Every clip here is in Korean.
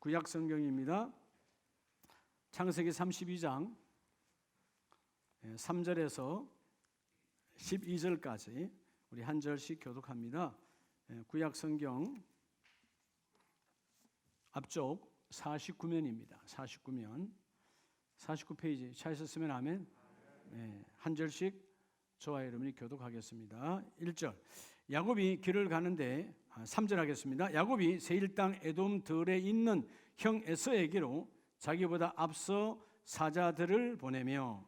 구약 성경입니다. 창세기 32장 3절에서 12절까지 우리 한 절씩 교독합니다. 구약 성경 앞쪽 49면입니다. 49페이지 찾으셨으면 아멘. 한 절씩 저와 여러분이 교독하겠습니다. 1절 야곱이 길을 가는데 3절 하겠습니다. 야곱이 세일 땅 에돔 들에 있는 형 에서에게로 자기보다 앞서 사자들을 보내며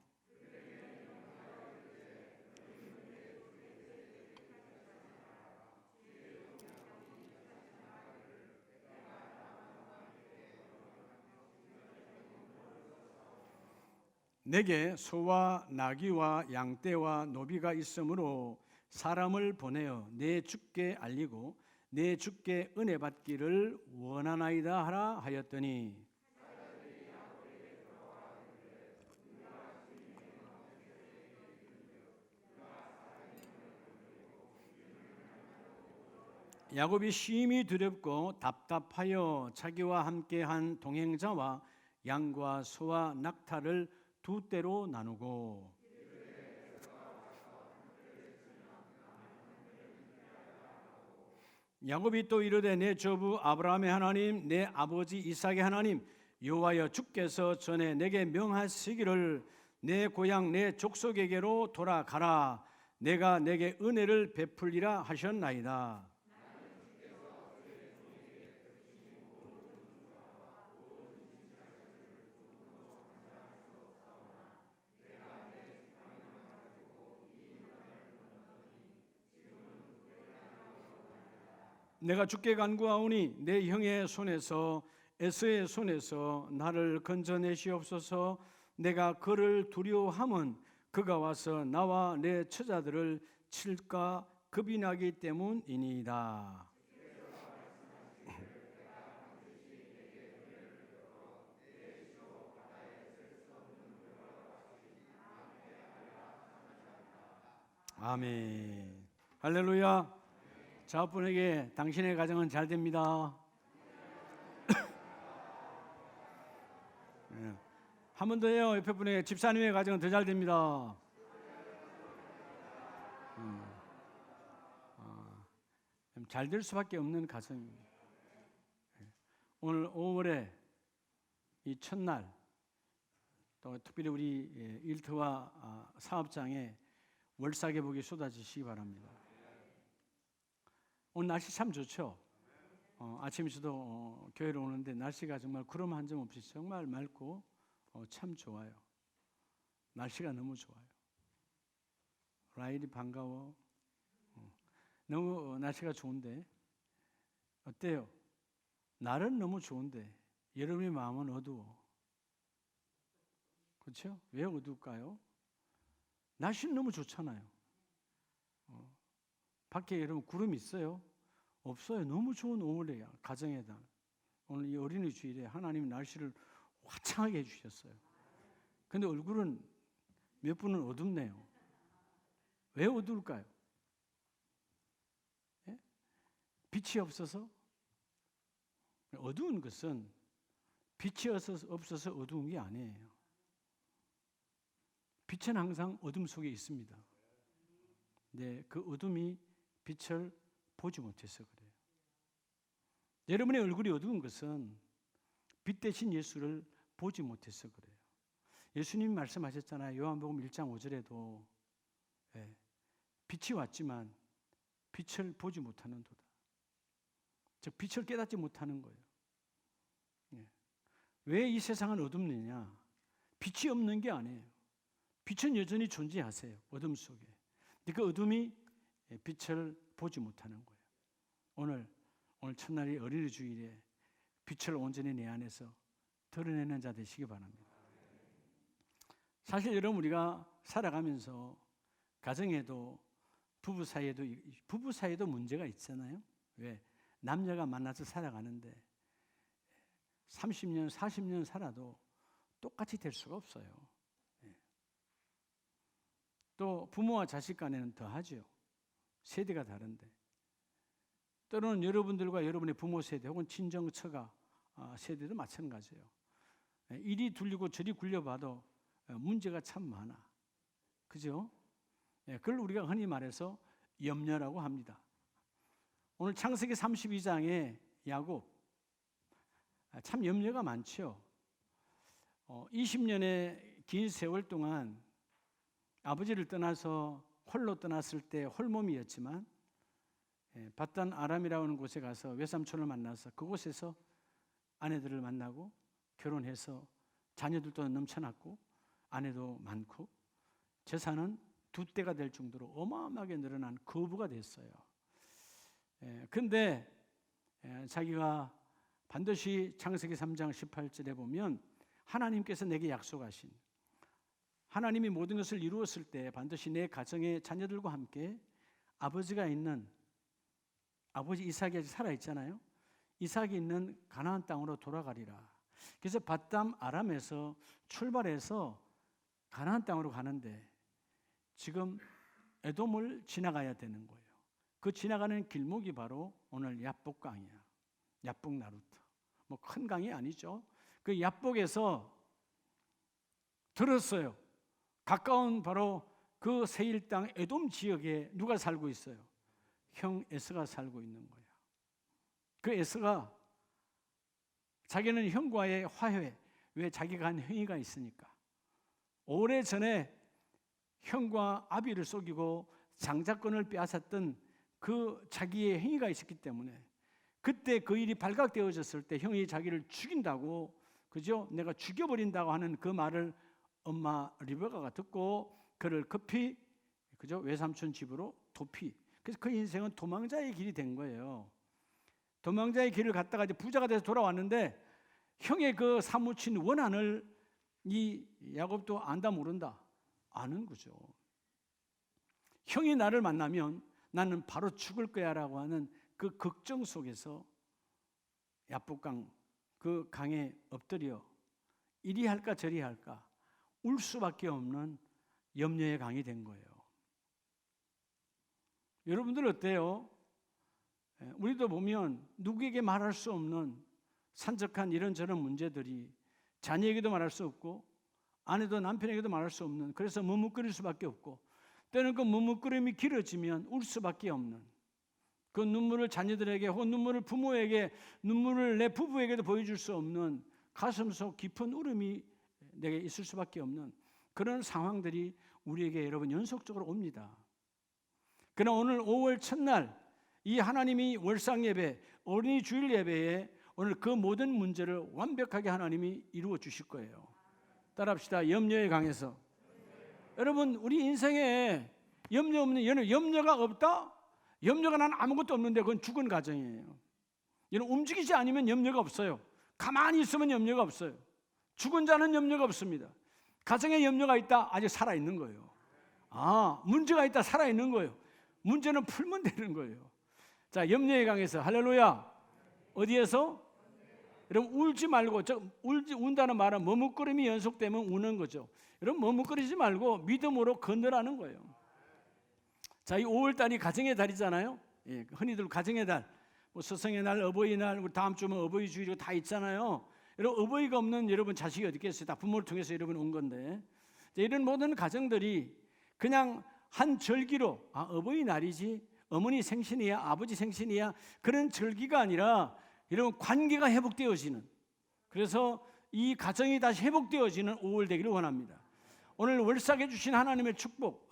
내게 소와 나귀와 양떼와 노비가 있으므로 사람을 보내어 내 주께 알리고 내 주께 은혜 받기를 원하나이다 하라 하였더니 야곱이 심히 두렵고 답답하여 자기와 함께한 동행자와 양과 소와 낙타를 두 떼로 나누고 야곱이 또 이르되 내 조부 아브라함의 하나님 내 아버지 이삭의 하나님 여호와여 주께서 전에 내게 명하시기를 내 고향 내 족속에게로 돌아가라 내가 내게 은혜를 베풀리라 하셨나이다. 내가 주께 간구하오니 내 형의 손에서 에서의 손에서 나를 건져내시옵소서. 내가 그를 두려워함은 그가 와서 나와 내 처자들을 칠까 겁이 나기 때문이니이다. 아멘. 할렐루야. 자분에게 당신의 가정은 잘 됩니다. 한 번 더요. 옆에 분에게 집사님의 가정은 더 잘 됩니다. 잘 될 수밖에 없는 가정입니다. 오늘 5월에 이 첫날 또 특별히 우리 일터와 사업장에 월사계복이 쏟아지시기 바랍니다. 오늘 날씨 참 좋죠. 아침에 저도 교회로 오는데 날씨가 정말 구름 한 점 없이 정말 맑고 참 좋아요. 날씨가 너무 좋아요. 라일이 반가워. 너무 날씨가 좋은데 어때요? 날은 너무 좋은데 여러분의 마음은 어두워. 그렇죠? 왜 어두울까요? 날씨는 너무 좋잖아요. 밖에 여러분 구름이 있어요? 없어요. 너무 좋은 5월이에요. 가정에다. 오늘 이 어린이 주일에 하나님이 날씨를 화창하게 해주셨어요. 근데 얼굴은 몇 분은 어둡네요. 왜 어두울까요? 예? 빛이 없어서? 어두운 것은 빛이 없어서 어두운 게 아니에요. 빛은 항상 어둠 속에 있습니다. 네, 그 어둠이 빛을 보지 못해서 그래요. 여러분의 얼굴이 어두운 것은 빛 대신 예수를 보지 못해서 그래요. 예수님이 말씀하셨잖아요. 요한복음 1장 5절에도 빛이 왔지만 빛을 보지 못하는 도다. 즉 빛을 깨닫지 못하는 거예요. 왜 이 세상은 어둡느냐? 빛이 없는 게 아니에요. 빛은 여전히 존재하세요. 어둠 속에. 그 어둠이 빛을 보지 못하는 거예요. 오늘 첫날이 어린이 주일에 빛을 온전히 내 안에서 드러내는 자 되시기 바랍니다. 사실 여러분 우리가 살아가면서 가정에도 부부 사이에도 문제가 있잖아요. 왜? 남녀가 만나서 살아가는데 30년, 40년 살아도 똑같이 될 수가 없어요. 또 부모와 자식 간에는 더 하죠. 세대가 다른데 때로는 여러분들과 여러분의 부모 세대 혹은 친정처가 세대도 마찬가지예요. 이리 둘리고 저리 굴려봐도 문제가 참 많아. 그죠? 그걸 우리가 흔히 말해서 염려라고 합니다. 오늘 창세기 32장에 야곱 참 염려가 많죠. 20년의 긴 세월 동안 아버지를 떠나서 홀로 떠났을 때 홀몸이었지만 밧단 아람이라는 곳에 가서 외삼촌을 만나서 그곳에서 아내들을 만나고 결혼해서 자녀들도 넘쳐났고 아내도 많고 재산은 두 대가 될 정도로 어마어마하게 늘어난 거부가 됐어요. 그런데 자기가 반드시 창세기 3장 18절에 보면 하나님께서 내게 약속하신, 하나님이 모든 것을 이루었을 때 반드시 내 가정의 자녀들과 함께 아버지가 있는, 아버지 이삭이 아직 살아있잖아요. 이삭이 있는 가나안 땅으로 돌아가리라. 그래서 밧담 아람에서 출발해서 가나안 땅으로 가는데 지금 에돔을 지나가야 되는 거예요. 그 지나가는 길목이 바로 오늘 야복강이야. 야복 나루터. 뭐 큰 강이 아니죠. 그 야복에서 들었어요. 가까운 바로 그 세일 땅 에돔 지역에 누가 살고 있어요? 형 에서가 살고 있는 거야. 그 에서가 자기는 형과의 화해, 왜 자기가 한 행위가 있으니까. 오래전에 형과 아비를 속이고 장자권을 빼앗았던 그 자기의 행위가 있었기 때문에 그때 그 일이 발각되어졌을 때 형이 자기를 죽인다고, 그죠? 내가 죽여버린다고 하는 그 말을 엄마 리베카가 듣고 그를 급히, 그죠? 외삼촌 집으로 도피. 그래서 그 인생은 도망자의 길이 된 거예요. 도망자의 길을 갔다가 이제 부자가 돼서 돌아왔는데 형의 그 사무친 원한을 이 야곱도 안다 모른다 아는 거죠. 형이 나를 만나면 나는 바로 죽을 거야라고 하는 그 걱정 속에서 야복강 그 강에 엎드려 이리 할까 저리 할까 울 수밖에 없는 염려의 강이 된 거예요. 여러분들 어때요? 우리도 보면 누구에게 말할 수 없는 산적한 이런저런 문제들이 자녀에게도 말할 수 없고 아내도 남편에게도 말할 수 없는, 그래서 머뭇거릴 수밖에 없고 때는 그 머뭇거림이 길어지면 울 수밖에 없는, 그 눈물을 자녀들에게 혹은 눈물을 부모에게, 눈물을 내 부부에게도 보여줄 수 없는 가슴 속 깊은 울음이 내게 있을 수밖에 없는 그런 상황들이 우리에게 여러분 연속적으로 옵니다. 그러나 오늘 5월 첫날 이 하나님이 월상 예배, 어린이 주일 예배에 오늘 그 모든 문제를 완벽하게 하나님이 이루어 주실 거예요. 따라합시다. 염려의 강에서. 여러분 우리 인생에 염려 없는, 염려가 없다? 염려가 난 아무것도 없는데 그건 죽은 가정이에요. 여러분 움직이지 않으면 염려가 없어요. 가만히 있으면 염려가 없어요. 죽은 자는 염려가 없습니다. 가정에 염려가 있다? 아직 살아있는 거예요. 문제가 있다? 살아있는 거예요. 문제는 풀면 되는 거예요. 자, 염려의 강에서 할렐루야. 어디에서? 여러분 울지 말고, 운다는 말은 머뭇거림이 연속되면 우는 거죠. 여러분 머뭇거리지 말고 믿음으로 건너라는 거예요. 자, 이 5월달이 가정의 달이잖아요. 예, 흔히들 가정의 달, 뭐 스승의 날, 어버이날, 우리 다음 주면 어버이 주일이고 다 있잖아요. 여러분 어버이가 없는 여러분 자식이 어디 있겠어요? 다 부모를 통해서 여러분 온 건데, 자, 이런 모든 가정들이 그냥 한 절기로 어버이날이지, 어머니 생신이야, 아버지 생신이야, 그런 절기가 아니라 여러분 관계가 회복되어지는, 그래서 이 가정이 다시 회복되어지는 5월 되기를 원합니다. 오늘 월삭해 주신 하나님의 축복,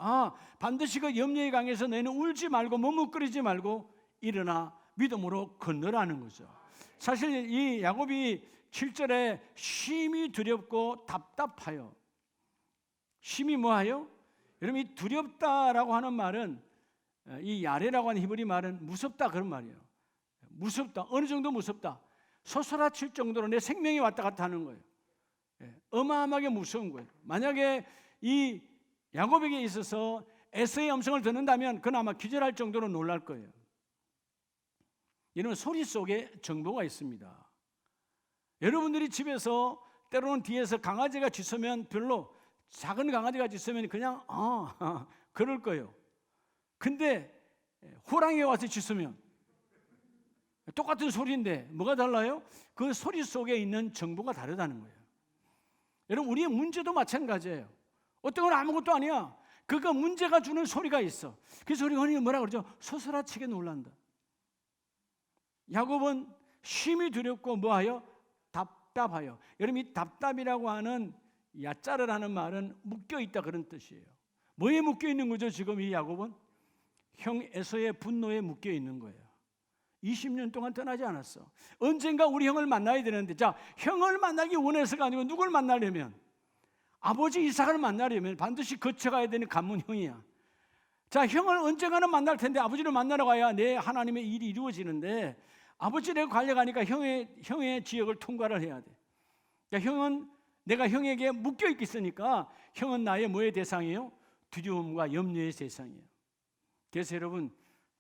반드시 그 염려의 강에서 너희는 울지 말고 머뭇거리지 말고 일어나 믿음으로 건너라는 거죠. 사실 이 야곱이 7절에 심히 두렵고 답답하여, 심히 뭐하여? 여러분 이 두렵다라고 하는 말은, 이 야레라고 하는 히브리 말은 무섭다 그런 말이에요. 무섭다. 어느 정도 무섭다? 솟아칠 정도로 내 생명이 왔다 갔다 하는 거예요. 어마어마하게 무서운 거예요. 만약에 이 야곱에게 있어서 에서의 음성을 듣는다면 그는 아마 기절할 정도로 놀랄 거예요. 이런 소리 속에 정보가 있습니다. 여러분들이 집에서 때로는 뒤에서 강아지가 짖으면, 별로 작은 강아지가 짖으면 그냥 그럴 거예요. 근데 호랑이가 와서 짖으면 똑같은 소리인데 뭐가 달라요? 그 소리 속에 있는 정보가 다르다는 거예요. 여러분, 우리의 문제도 마찬가지예요. 어떤 건 아무것도 아니야. 그거 문제가 주는 소리가 있어. 그 소리가 뭐라 그러죠? 소스라치게 놀란다. 야곱은 심히 두렵고 뭐하여? 답답하여. 여러분, 이 답답이라고 하는 야짜르라는 말은 묶여있다 그런 뜻이에요. 뭐에 묶여있는 거죠? 지금 이 야곱은 형 에서의 분노에 묶여있는 거예요. 20년 동안 떠나지 않았어. 언젠가 우리 형을 만나야 되는데, 자, 형을 만나기 원해서가 아니고 누굴 만나려면, 아버지 이삭을 만나려면 반드시 거쳐가야 되는 간문 형이야. 자, 형을 언젠가는 만날 텐데 아버지를 만나러 가야 내 하나님의 일이 이루어지는데, 아버지를 관려가니까 형의 지역을 통과를 해야 돼. 그러니까 내가 형에게 묶여 있겠으니까 형은 나의 뭐의 대상이에요? 두려움과 염려의 대상이에요. 그래서 여러분,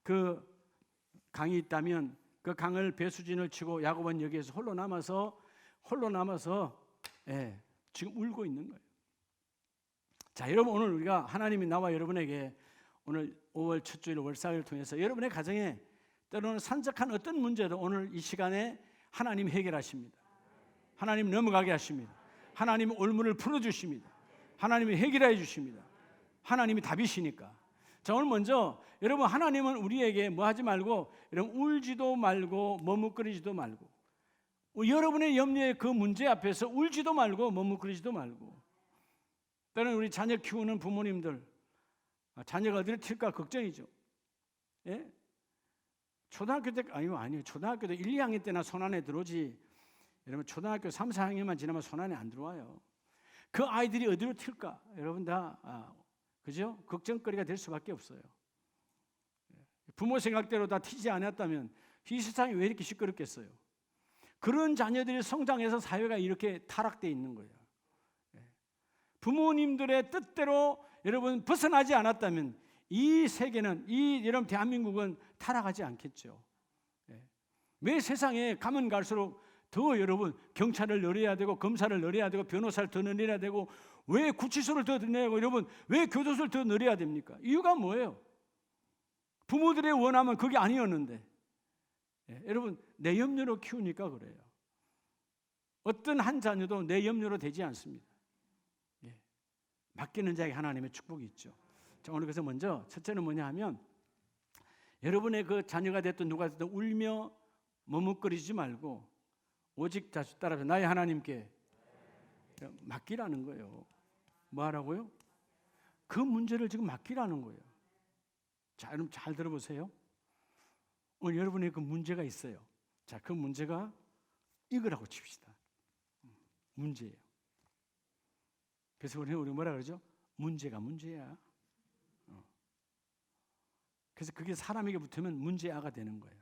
그 강이 있다면 그 강을 배수진을 치고 야곱은 여기에서 홀로 남아서 지금 울고 있는 거예요. 자, 여러분, 오늘 우리가 하나님이 나와 여러분에게 오늘 5월 첫 주일 월사회를 통해서 여러분의 가정에 때로는 산적한 어떤 문제도 오늘 이 시간에 하나님 해결하십니다. 하나님 넘어가게 하십니다. 하나님이 올무를 풀어주십니다. 하나님이 해결해 주십니다. 하나님이 답이시니까. 자, 오늘 먼저 여러분, 하나님은 우리에게 뭐 하지 말고, 여러분, 울지도 말고 머뭇거리지도 말고, 여러분의 염려의 그 문제 앞에서 울지도 말고 머뭇거리지도 말고. 때로는 우리 자녀 키우는 부모님들, 자녀가 어디를 튈까 걱정이죠. 예? 초등학교 때 아니요. 초등학교 때 1, 2학년 때나 손안에 들어오지. 여러분, 초등학교 3, 4학년만 지나면 손안에 안 들어와요. 그 아이들이 어디로 튈까? 여러분 다 그죠? 걱정거리가 될 수밖에 없어요. 부모 생각대로 다 튀지 않았다면 이 세상이 왜 이렇게 시끄럽겠어요? 그런 자녀들이 성장해서 사회가 이렇게 타락되어 있는 거예요. 부모님들의 뜻대로 여러분 벗어나지 않았다면 이 세계는, 여러분 대한민국은 타락하지 않겠죠. 왜 세상에 가면 갈수록 더 여러분 경찰을 늘려야 되고 검사를 늘려야 되고 변호사를 더 늘려야 되고, 왜 구치소를 더 늘려야 되고, 여러분 왜 교도소를 더 늘려야 됩니까? 이유가 뭐예요? 부모들의 원함은 그게 아니었는데, 여러분 내 염려로 키우니까 그래요. 어떤 한 자녀도 내 염려로 되지 않습니다. 맡기는 자에게 하나님의 축복이 있죠. 자, 오늘 그래서 먼저 첫째는 뭐냐 하면, 여러분의 그 자녀가 됐든 누가 됐든 울며 머뭇거리지 말고 오직 다시 따라서 나의 하나님께 맡기라는 거예요. 뭐 하라고요? 그 문제를 지금 맡기라는 거예요. 자, 여러분 잘 들어보세요. 오늘 여러분의 그 문제가 있어요. 자, 그 문제가 이거라고 칩시다. 문제예요. 그래서 우리 뭐라 그러죠? 문제가 문제야. 그래서 그게 사람에게 붙으면 문제아가 되는 거예요.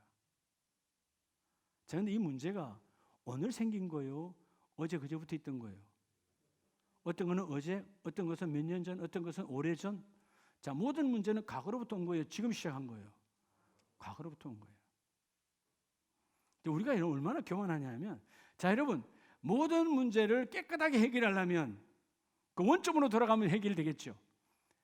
자, 근데 이 문제가 오늘 생긴 거예요? 어제 그제부터 있던 거예요? 어떤 것은 어제, 어떤 것은 몇 년 전, 어떤 것은 오래전. 자, 모든 문제는 과거로부터 온 거예요? 지금 시작한 거예요? 과거로부터 온 거예요. 우리가 얼마나 교만하냐면, 자, 여러분, 모든 문제를 깨끗하게 해결하려면 그 원점으로 돌아가면 해결되겠죠.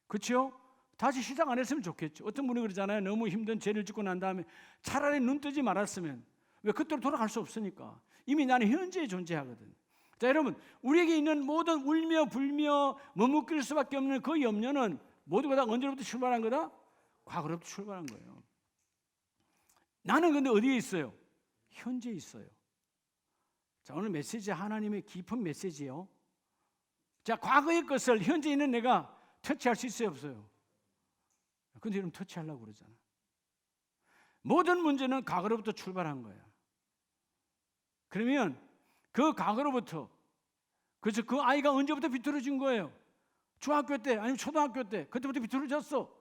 그렇죠? 다시 시작 안 했으면 좋겠죠. 어떤 분이 그러잖아요. 너무 힘든 죄를 짓고 난 다음에 차라리 눈 뜨지 말았으면. 왜? 그때로 돌아갈 수 없으니까. 이미 나는 현재에 존재하거든. 자, 여러분, 우리에게 있는 모든 울며 불며 머뭇거릴 수밖에 없는 그 염려는 모두가 다 언제로부터 출발한 거다? 과거로부터 출발한 거예요. 나는 근데 어디에 있어요? 현재에 있어요. 자, 오늘 메시지 하나님의 깊은 메시지예요. 자, 과거의 것을 현재 있는 내가 터치할 수 있어요, 없어요? 근데 여러분 터치하려고 그러잖아. 모든 문제는 과거로부터 출발한 거야. 그러면 그 과거로부터, 그래서 그 아이가 언제부터 비뚤어진 거예요? 중학교 때 아니면 초등학교 때 그때부터 비뚤어졌어.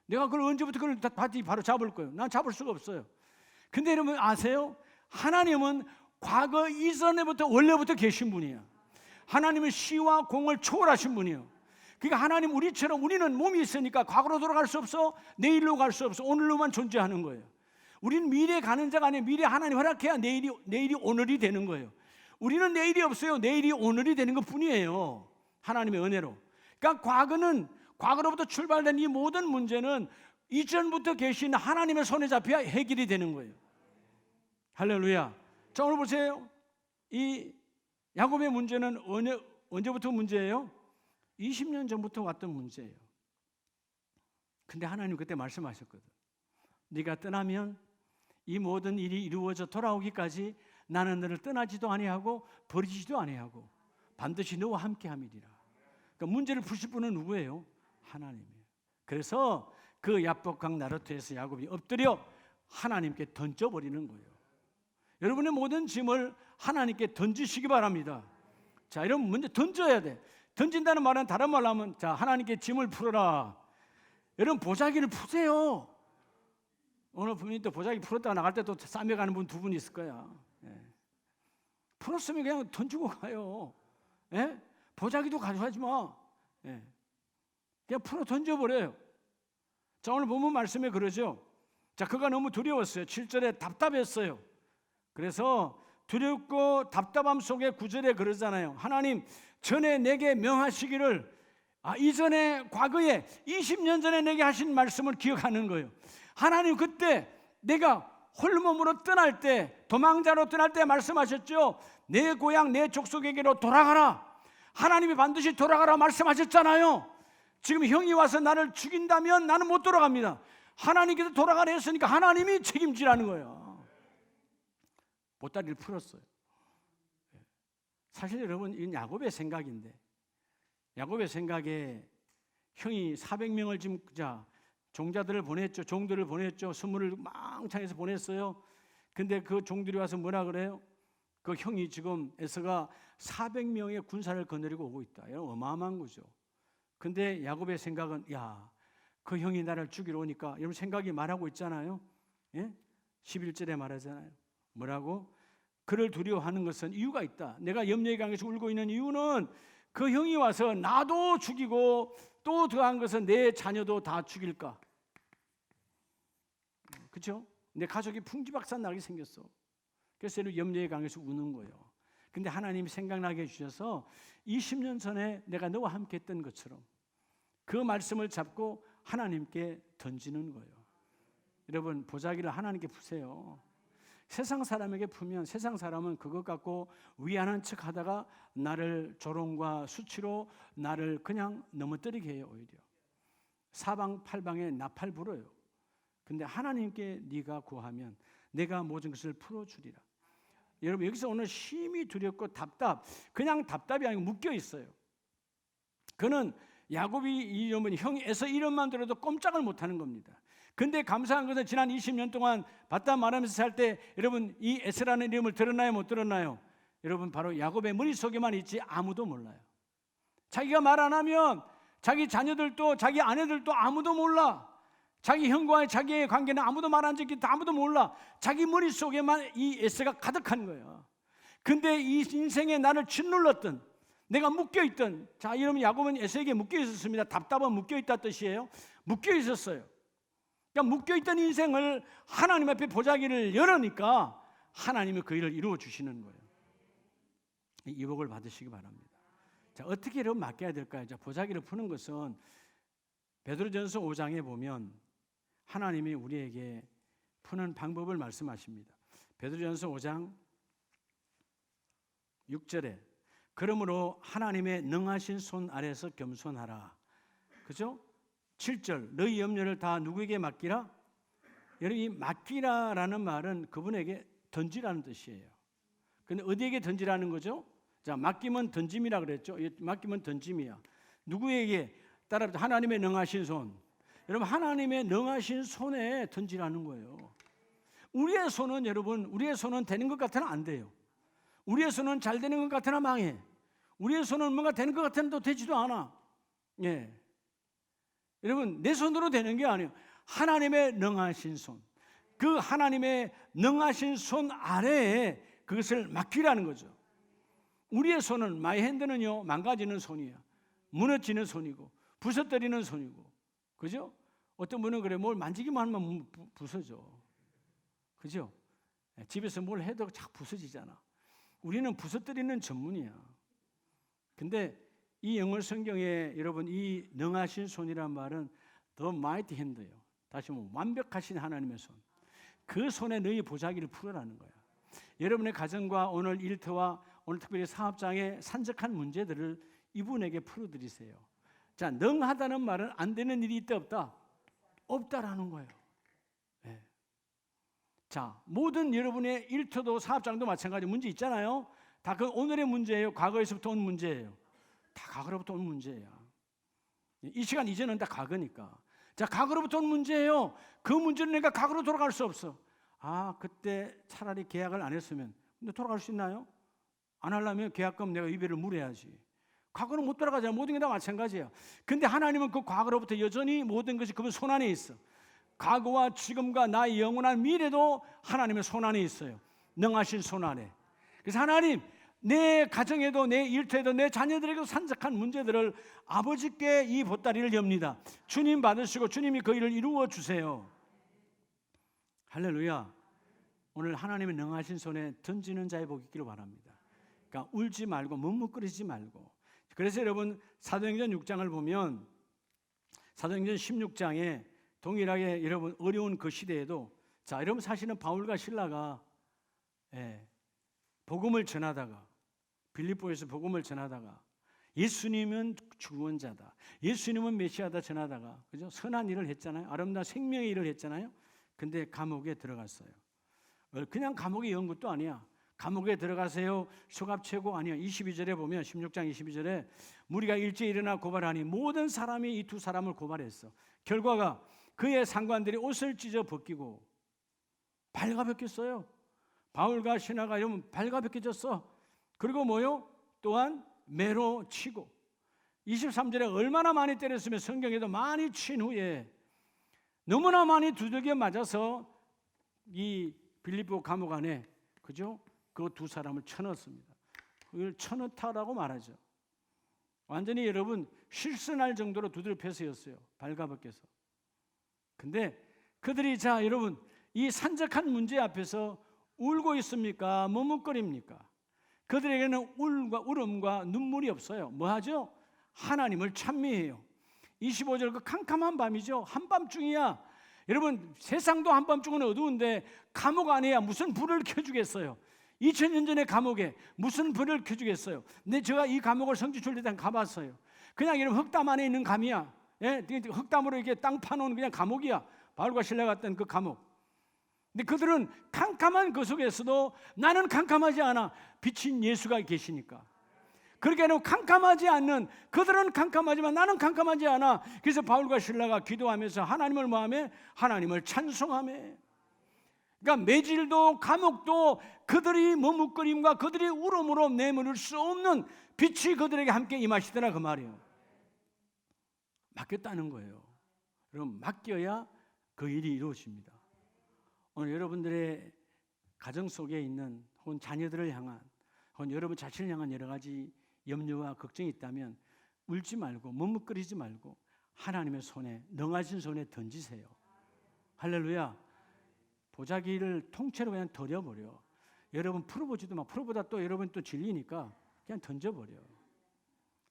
내가 그걸 언제부터 그걸 바로 잡을 거예요? 난 잡을 수가 없어요. 근데 여러분 아세요? 하나님은 과거 이전에부터 원래부터 계신 분이야. 하나님은 시와 공을 초월하신 분이에요. 그러니까 하나님 우리처럼 우리는 몸이 있으니까 과거로 돌아갈 수 없어, 내일로 갈 수 없어, 오늘로만 존재하는 거예요. 우리는 미래에 가는 자가 아니에요. 미래 하나님 허락해야 내일이 오늘이 되는 거예요. 우리는 내일이 없어요. 내일이 오늘이 되는 것뿐이에요. 하나님의 은혜로. 그러니까 과거로부터 출발된 이 모든 문제는 이전부터 계신 하나님의 손에 잡혀야 해결이 되는 거예요. 할렐루야. 자, 오늘 보세요. 이 야곱의 문제는 언제부터 문제예요? 20년 전부터 왔던 문제예요. 근데 하나님 그때 말씀하셨거든. 네가 떠나면 이 모든 일이 이루어져 돌아오기까지 나는 너를 떠나지도 아니하고 버리지도 아니하고 반드시 너와 함께 함이리라. 그러니까 문제를 푸실 분은 누구예요? 하나님이에요. 그래서 그 야복강 나루터에서 야곱이 엎드려 하나님께 던져버리는 거예요. 여러분의 모든 짐을 하나님께 던지시기 바랍니다. 자, 여러분 먼저 던져야 돼. 던진다는 말은 다른 말로 하면 자, 하나님께 짐을 풀어라. 여러분 보자기를 푸세요. 오늘 분이 또 보자기 풀었다가 나갈 때 또 싸매가는 분 두 분 있을 거야. 풀었으면 그냥 던지고 가요. 보자기도 가져가지 마. 그냥 풀어 던져버려요. 자, 오늘 본문 말씀에 그러죠. 자, 그가 너무 두려웠어요. 7절에 답답했어요. 그래서 두렵고 답답함 속에 9절에 그러잖아요. 하나님 전에 내게 명하시기를 이전에 과거에 20년 전에 내게 하신 말씀을 기억하는 거예요. 하나님 그때 내가 홀몸으로 떠날 때, 도망자로 떠날 때 말씀하셨죠. 내 고향 내 족속에게로 돌아가라. 하나님이 반드시 돌아가라 말씀하셨잖아요. 지금 형이 와서 나를 죽인다면 나는 못 돌아갑니다. 하나님께서 돌아가라 했으니까 하나님이 책임지라는 거예요. 보따리를 풀었어요. 사실 여러분 이건 야곱의 생각인데, 야곱의 생각에 형이 400명을 지금 종자들을 보냈죠. 종들을 보냈죠. 선물을 망창해서 보냈어요. 근데 그 종들이 와서 뭐라 그래요? 그 형이 지금 에서가 400명의 군사를 거느리고 오고 있다. 어마어마한 거죠. 근데 야곱의 생각은 그 형이 나를 죽이러 오니까, 여러분 생각이 말하고 있잖아요. 11절에 말하잖아요. 뭐라고? 그를 두려워하는 것은 이유가 있다. 내가 염려의 강에서 울고 있는 이유는 그 형이 와서 나도 죽이고 또 더한 것은 내 자녀도 다 죽일까. 그렇죠? 내 가족이 풍지박산 나게 생겼어. 그래서 염려의 강에서 우는 거예요. 근데 하나님이 생각나게 해주셔서 20년 전에 내가 너와 함께 했던 것처럼 그 말씀을 잡고 하나님께 던지는 거예요. 여러분 보자기를 하나님께 푸세요. 세상 사람에게 풀면 세상 사람은 그것 갖고 위안한 척 하다가 나를 조롱과 수치로 나를 그냥 넘어뜨리게 해요. 오히려 사방팔방에 나팔 불어요. 근데 하나님께 네가 구하면 내가 모든 것을 풀어주리라. 여러분 여기서 오늘 심히 두렵고 그냥 답답이 아니고 묶여 있어요. 그는 야곱이 이름은 형 에서 이름만 들어도 꼼짝을 못하는 겁니다. 근데 감사한 것은 지난 20년 동안 바다 말하면서 살 때 여러분 이 에스라는 이름을 들었나요? 못 들었나요? 여러분 바로 야곱의 머릿속에만 있지 아무도 몰라요. 자기가 말 안 하면 자기 자녀들도 자기 아내들도 아무도 몰라. 자기 형과의 자기의 관계는 아무도 말 안 듣기 아무도 몰라. 자기 머릿속에만 이 에스가 가득한 거예요. 근데 이 인생에 나를 짓눌렀던 내가 묶여있던, 자 이러면 야곱은 에서에게 묶여있었습니다. 답답은 묶여있다 뜻이에요. 묶여있었어요. 그러니까 묶여있던 인생을 하나님 앞에 보자기를 열으니까 하나님이 그 일을 이루어 주시는 거예요. 이복을 받으시기 바랍니다. 자, 어떻게 여러분 맡겨야 될까요? 자, 보자기를 푸는 것은 베드로전서 5장에 보면 하나님이 우리에게 푸는 방법을 말씀하십니다. 베드로전서 5장 6절에 그러므로 하나님의 능하신 손 아래서 겸손하라. 그죠? 7절 너희 염려를 다 누구에게 맡기라? 여러분 이 맡기라라는 말은 그분에게 던지라는 뜻이에요. 근데 어디에게 던지라는 거죠? 자, 맡기면 던짐이라 그랬죠. 맡기면 던짐이야. 누구에게? 따라 하나님의 능하신 손. 여러분 하나님의 능하신 손에 던지라는 거예요. 우리의 손은 여러분 우리의 손은 되는 것 같으나 안 돼요. 우리의 손은 잘 되는 것 같으나 망해. 우리의 손은 뭔가 되는 것 같으나 또 되지도 않아. 여러분 내 손으로 되는 게 아니에요. 하나님의 능하신 손. 그 하나님의 능하신 손 아래에 그것을 맡기라는 거죠. 우리의 손은 마이 핸드는요 망가지는 손이에요. 무너지는 손이고 부서뜨리는 손이고, 그죠? 어떤 분은 그래 뭘 만지기만 하면 부서져, 그죠? 집에서 뭘 해도 자꾸 부서지잖아. 우리는 부서뜨리는 전문이야. 근데 이 영어 성경에 여러분 이 능하신 손이란 말은 the mighty hand예요. 다시 말하면 완벽하신 하나님의 손. 그 손에 너희 보자기를 풀어라는 거야. 여러분의 가정과 오늘 일터와 오늘 특별히 사업장의 산적한 문제들을 이분에게 풀어드리세요. 자, 능하다는 말은 안 되는 일이 있다 없다? 없다라는 거예요. 네. 자, 모든 여러분의 일터도 사업장도 마찬가지 문제 있잖아요. 다 그 오늘의 문제예요? 과거에서부터 온 문제예요? 다 과거로부터 온 문제야. 이 시간 이제는 다 과거니까. 자, 과거로부터 온 문제예요. 그 문제는 내가 과거로 돌아갈 수 없어. 아, 그때 차라리 계약을 안 했으면. 근데 돌아갈 수 있나요? 안 하려면 계약금 내가 위배를 물어야지. 과거는 못 돌아가잖아요. 모든 게 다 마찬가지예요. 근데 하나님은 그 과거로부터 여전히 모든 것이 그분 손 안에 있어. 과거와 지금과 나의 영원한 미래도 하나님의 손 안에 있어요. 능하신 손 안에. 그래서 하나님, 내 가정에도 내 일터에도 내 자녀들에게도 산적한 문제들을 아버지께 이 보따리를 엽니다. 주님 받으시고 주님이 그 일을 이루어 주세요. 할렐루야. 오늘 하나님의 능하신 손에 던지는 자의 복이 있기를 바랍니다. 그러니까 울지 말고 뭇뭇거리지 말고. 그래서 여러분 사도행전 6장을 보면 사도행전 16장에 동일하게 여러분 어려운 그 시대에도 자, 여러분 사실은 바울과 실라가 복음을 전하다가 빌립보에서 복음을 전하다가 예수님은 구원자다, 예수님은 메시아다 전하다가 그죠? 선한 일을 했잖아요. 아름다운 생명의 일을 했잖아요. 근데 감옥에 들어갔어요. 그냥 감옥에 연 것도 아니야. 감옥에 들어가세요. 수갑채고 아니야. 22절에 보면 16장 22절에 무리가 일제히 일어나 고발하니 모든 사람이 이 두 사람을 고발했어. 결과가 그의 상관들이 옷을 찢어 벗기고 발가벗겼어요. 바울과 시나가 여러분 발가벗겨졌어. 그리고 뭐요? 또한 매로 치고 23절에 얼마나 많이 때렸으면 성경에도 많이 친 후에 너무나 많이 두들겨 맞아서 이 빌립보 감옥 안에 그죠? 그 두 사람을 쳐넣었습니다. 그걸 쳐넣다라고 말하죠. 완전히 여러분 실순할 정도로 두들 패스였어요. 발가벗겨서. 근데 그들이 자 여러분 이 산적한 문제 앞에서 울고 있습니까? 머뭇거립니까? 그들에게는 울음과 눈물이 없어요. 뭐하죠? 하나님을 찬미해요. 25절 그 캄캄한 밤이죠. 한밤중이야. 여러분 세상도 한밤중은 어두운데 감옥 안에야 무슨 불을 켜주겠어요? 2000년 전의 감옥에 무슨 불을 켜주겠어요? 근데 제가 이 감옥을 성지순례 때 가봤어요. 그냥 이런 흙담 안에 있는 감이야. 예? 흙담으로 이렇게 땅 파놓은 그냥 감옥이야. 바울과 실라 갔던 그 감옥. 근데 그들은 캄캄한 그 속에서도 나는 캄캄하지 않아. 빛인 예수가 계시니까. 그렇게 해놓고 캄캄하지 않는 그들은 캄캄하지만 나는 캄캄하지 않아. 그래서 바울과 실라가 기도하면서 하나님을 뭐하며? 하나님을 찬송하며. 그러니까 매질도 감옥도 그들이 머뭇거림과 그들이 울음으로 내몰을 수 없는 빛이 그들에게 함께 임하시더라 그 말이에요. 맡겼다는 거예요. 여러분 맡겨야 그 일이 이루어집니다. 오늘 여러분들의 가정 속에 있는 혹은 자녀들을 향한 혹은 여러분 자신을 향한 여러 가지 염려와 걱정이 있다면 울지 말고 머뭇거리지 말고 하나님의 손에 능하신 손에 던지세요. 할렐루야. 보자기를 통째로 그냥 던져버려. 여러분 풀어보지도 마. 풀어보다 또 여러분 또 질리니까 그냥 던져버려.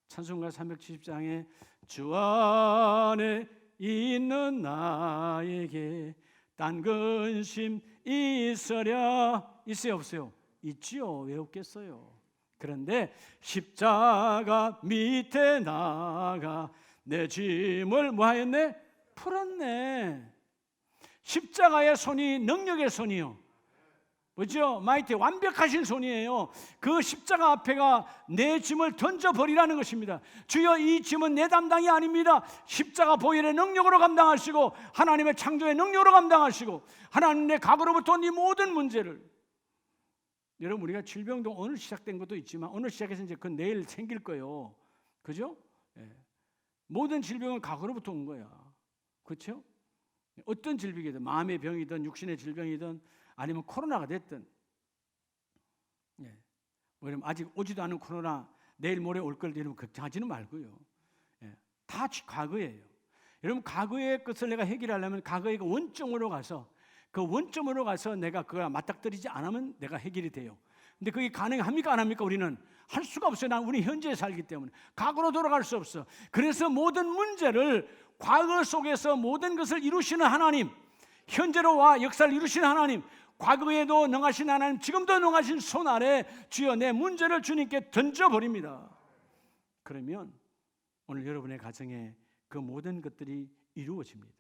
찬송가 370장에 주 안에 있는 나에게 딴 근심 있어야 있어요 없어요? 있지요. 왜 없겠어요? 그런데 십자가 밑에 나가 내 짐을 뭐하였네? 풀었네. 십자가의 손이 능력의 손이요. 그죠? 마이티 완벽하신 손이에요. 그 십자가 앞에가 내 짐을 던져버리라는 것입니다. 주여 이 짐은 내 담당이 아닙니다. 십자가 보혈의 능력으로 감당하시고 하나님의 창조의 능력으로 감당하시고 하나님의 과거로부터 온 이 모든 문제를 여러분 우리가 질병도 오늘 시작된 것도 있지만 오늘 시작해서 이제 그 내일 생길 거예요. 그죠? 예. 모든 질병은 과거로부터 온 거야. 그렇죠? 어떤 질병이든 마음의 병이든 육신의 질병이든 아니면 코로나가 됐든 예. 왜냐면 아직 오지도 않은 코로나 내일 모레 올 걸 여러분 걱정하지는 말고요. 예. 다 과거예요. 여러분 과거의 것을 내가 해결하려면 과거의 그 원점으로 가서 그 원점으로 가서 내가 그걸 맞닥뜨리지 않으면 내가 해결이 돼요. 근데 그게 가능합니까? 안 합니까? 우리는 할 수가 없어요. 난 우리 현재에 살기 때문에 과거로 돌아갈 수 없어. 그래서 모든 문제를 과거 속에서 모든 것을 이루시는 하나님, 현재로 와 역사를 이루시는 하나님, 과거에도 능하신 하나님, 지금도 능하신 손 아래 주여 내 문제를 주님께 던져버립니다. 그러면 오늘 여러분의 가정에 그 모든 것들이 이루어집니다.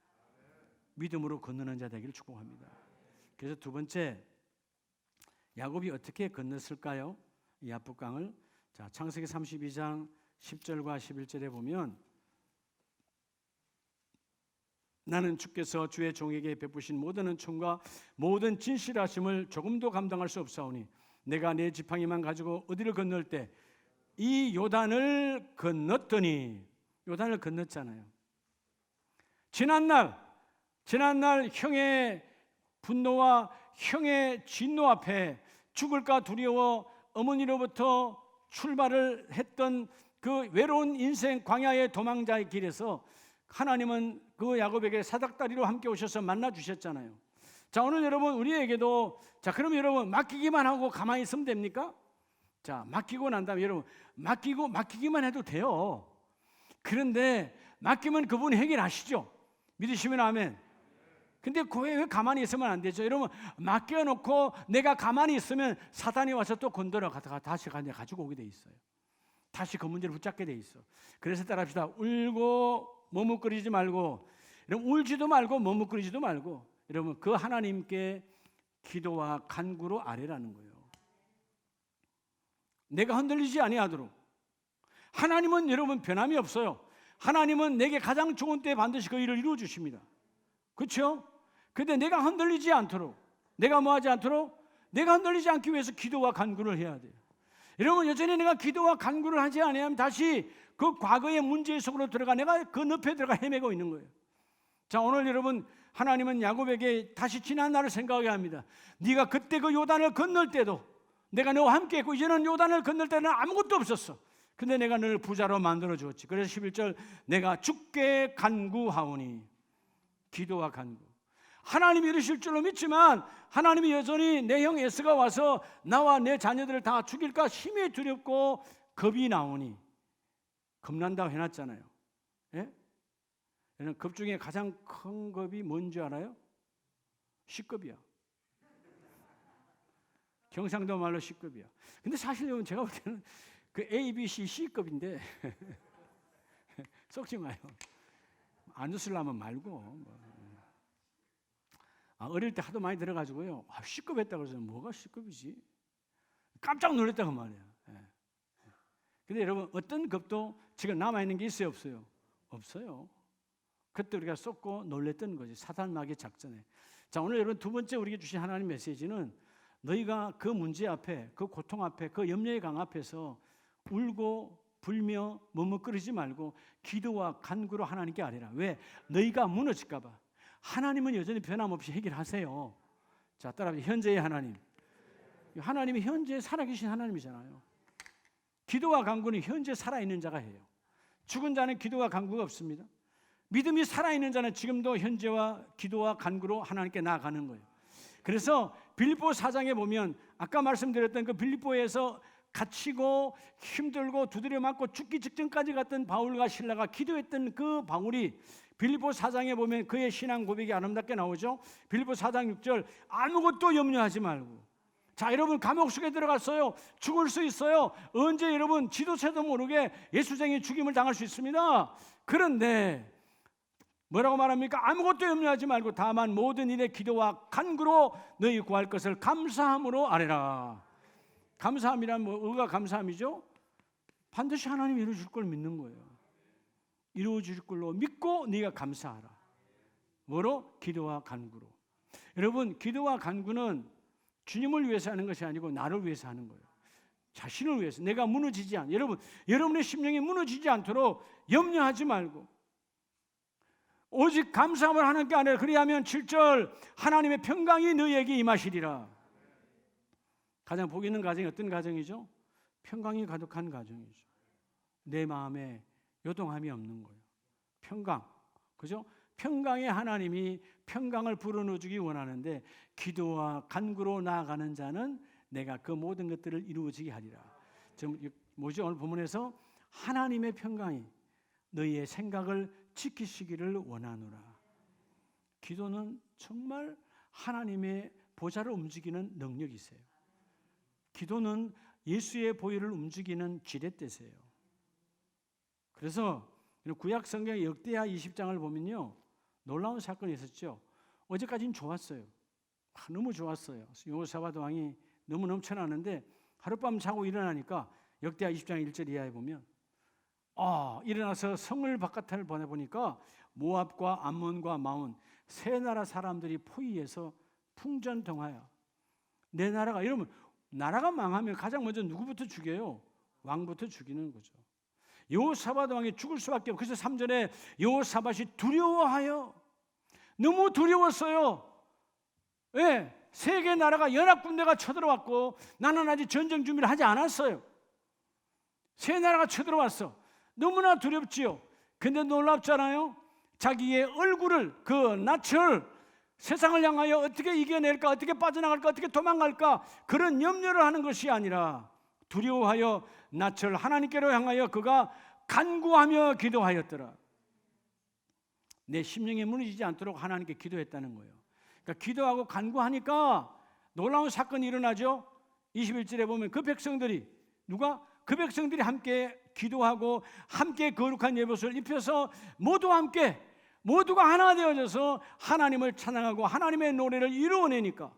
믿음으로 건너는 자 되기를 축복합니다. 그래서 두 번째, 야곱이 어떻게 건넜을까요? 이 야복강을. 자, 창세기 32장 10절과 11절에 보면 나는 주께서 주의 종에게 베푸신 모든 은총과 모든 진실하심을 조금도 감당할 수 없사오니 내가 내 지팡이만 가지고 어디를 건널 때 이 요단을 건넜더니, 요단을 건넜잖아요. 지난날 형의 분노와 형의 진노 앞에 죽을까 두려워 어머니로부터 출발을 했던 그 외로운 인생 광야의 도망자의 길에서 하나님은 그 야곱에게 사닥다리로 함께 오셔서 만나 주셨잖아요. 자, 오늘 여러분 우리에게도, 자, 그럼 여러분 맡기기만 하고 가만히 있으면 됩니까? 자, 맡기고 난 다음에 여러분 맡기기만 해도 돼요. 그런데 맡기면 그분이 해결하시죠. 믿으시면 아멘. 근데 왜 가만히 있으면 안 되죠? 여러분, 맡겨놓고 내가 가만히 있으면 사단이 와서 또 건드려 가다가 다시 가지고 오게 돼 있어요. 다시 그 문제를 붙잡게 돼 있어. 그래서 따라합시다. 울고 머뭇거리지 말고, 여러분 울지도 말고 머뭇거리지도 말고, 여러분 그 하나님께 기도와 간구로 아뢰라는 거예요. 내가 흔들리지 아니하도록. 하나님은 여러분 변함이 없어요. 하나님은 내게 가장 좋은 때에 반드시 그 일을 이루어 주십니다. 그렇죠? 근데 내가 흔들리지 않도록, 내가 뭐하지 않도록, 내가 흔들리지 않기 위해서 기도와 간구를 해야 돼요. 여러분, 여전히 내가 기도와 간구를 하지 않으면 다시 그 과거의 문제 속으로 들어가 내가 그 늪에 들어가 헤매고 있는 거예요. 자, 오늘 여러분, 하나님은 야곱에게 다시 지난 날을 생각하게 합니다. 네가 그때 그 요단을 건널 때도 내가 너와 함께 했고, 이제는 요단을 건널 때는 아무것도 없었어. 근데 내가 너를 부자로 만들어 주었지. 그래서 11절, 내가 주께 간구하오니. 기도와 간구. 하나님이 이루실 줄로 믿지만 하나님이 여전히 내 형 에스가 와서 나와 내 자녀들을 다 죽일까 심히 두렵고 겁이 나오니. 겁난다고 해놨잖아요. 예? 겁 중에 가장 큰 겁이 뭔지 알아요? C급이야. 경상도 말로 C급이야. 근데 사실 여러분 제가 볼 때는 그 A, B, C, C급인데 속지 마요. 안 웃으려면 말고. 어릴 때 하도 많이 들어가지고요. C급 했다고 그래서 뭐가 C급이지? 깜짝 놀랐다고 말이에요. 근데 여러분 어떤 급도 지금 남아있는 게 있어요, 없어요? 없어요. 그때 우리가 쏟고 놀랬던 거지. 사단마귀의 작전에. 자, 오늘 여러분 두 번째 우리에게 주신 하나님 메시지는 너희가 그 문제 앞에, 그 고통 앞에, 그 염려의 강 앞에서 울고 불며 머뭇거리지 말고 기도와 간구로 하나님께 아뢰라. 왜? 너희가 무너질까 봐. 하나님은 여전히 변함없이 해결하세요. 자, 따라합시다. 현재의 하나님. 하나님이 현재 살아계신 하나님이잖아요. 기도와 간구는 현재 살아있는 자가 해요. 죽은 자는 기도와 간구가 없습니다. 믿음이 살아있는 자는 지금도 현재와 기도와 간구로 하나님께 나아가는 거예요. 그래서 빌립보 4장에 보면 아까 말씀드렸던 그 빌립보에서 갇히고 힘들고 두드려 맞고 죽기 직전까지 갔던 바울과 실라가 기도했던 그 바울이 빌립보 4장에 보면 그의 신앙 고백이 아름답게 나오죠. 빌립보 4장 6절, 아무것도 염려하지 말고. 자, 여러분 감옥 속에 들어갔어요. 죽을 수 있어요. 언제 여러분 지도새도 모르게 예수쟁이 죽임을 당할 수 있습니다. 그런데 뭐라고 말합니까? 아무것도 염려하지 말고 다만 모든 일에 기도와 간구로 너희 구할 것을 감사함으로 아뢰라. 감사함이란 뭐가 감사함이죠? 반드시 하나님이 이루어줄 걸 믿는 거예요. 이루어질 걸로 믿고 네가 감사하라. 뭐로? 기도와 간구로. 여러분, 기도와 간구는 주님을 위해서 하는 것이 아니고 나를 위해서 하는 거예요. 자신을 위해서. 내가 무너지지 않아. 여러분의 심령이 무너지지 않도록 염려하지 말고 오직 감사함을 하나님께 아뢰라. 그리하면 7절, 하나님의 평강이 너희에게 임하시리라. 가장 복 있는 가정이 어떤 가정이죠? 평강이 가득한 가정이죠. 내 마음에 요동함이 없는 거예요. 평강. 그죠? 평강의 하나님이 평강을 불어넣어 주기 원하는데 기도와 간구로 나아가는 자는 내가 그 모든 것들을 이루어지게 하리라. 지금 뭐죠? 오늘 본문에서 하나님의 평강이 너희의 생각을 지키시기를 원하노라. 기도는 정말 하나님의 보좌를 움직이는 능력이세요. 기도는 예수의 보혈을 움직이는 지렛대세요. 그래서 구약 성경의 역대하 20장을 보면요, 놀라운 사건이 있었죠. 어제까지는 좋았어요. 너무 좋았어요. 여호사밧 왕이 너무 넘쳐나는데 하룻밤 자고 일어나니까 역대하 20장 1절 이하에 보면 일어나서 성을 바깥을 보내보니까 모압과 암몬과 마온 세 나라 사람들이 포위해서 풍전등화야. 내 나라가, 이러면 나라가 망하면 가장 먼저 누구부터 죽여요? 왕부터 죽이는 거죠. 여호사밧 왕이 죽을 수밖에 없고, 그래서 3절에 여호사밧이 두려워하여, 너무 두려웠어요. 왜? 세계 나라가 연합군대가 쳐들어왔고 나는 아직 전쟁 준비를 하지 않았어요. 세 나라가 쳐들어왔어. 너무나 두렵지요. 근데 놀랍잖아요. 자기의 얼굴을, 그 낯을 세상을 향하여 어떻게 이겨낼까, 어떻게 빠져나갈까, 어떻게 도망갈까, 그런 염려를 하는 것이 아니라 두려워하여 낯을 하나님께로 향하여 그가 간구하며 기도하였더라. 내 심령이 무너지지 않도록 하나님께 기도했다는 거예요. 그러니까 기도하고 간구하니까 놀라운 사건이 일어나죠. 21절에 보면 그 백성들이, 그 백성들이 함께 기도하고 함께 거룩한 예봇을 입혀서 모두가 하나 되어져서 하나님을 찬양하고 하나님의 노래를 이루어내니까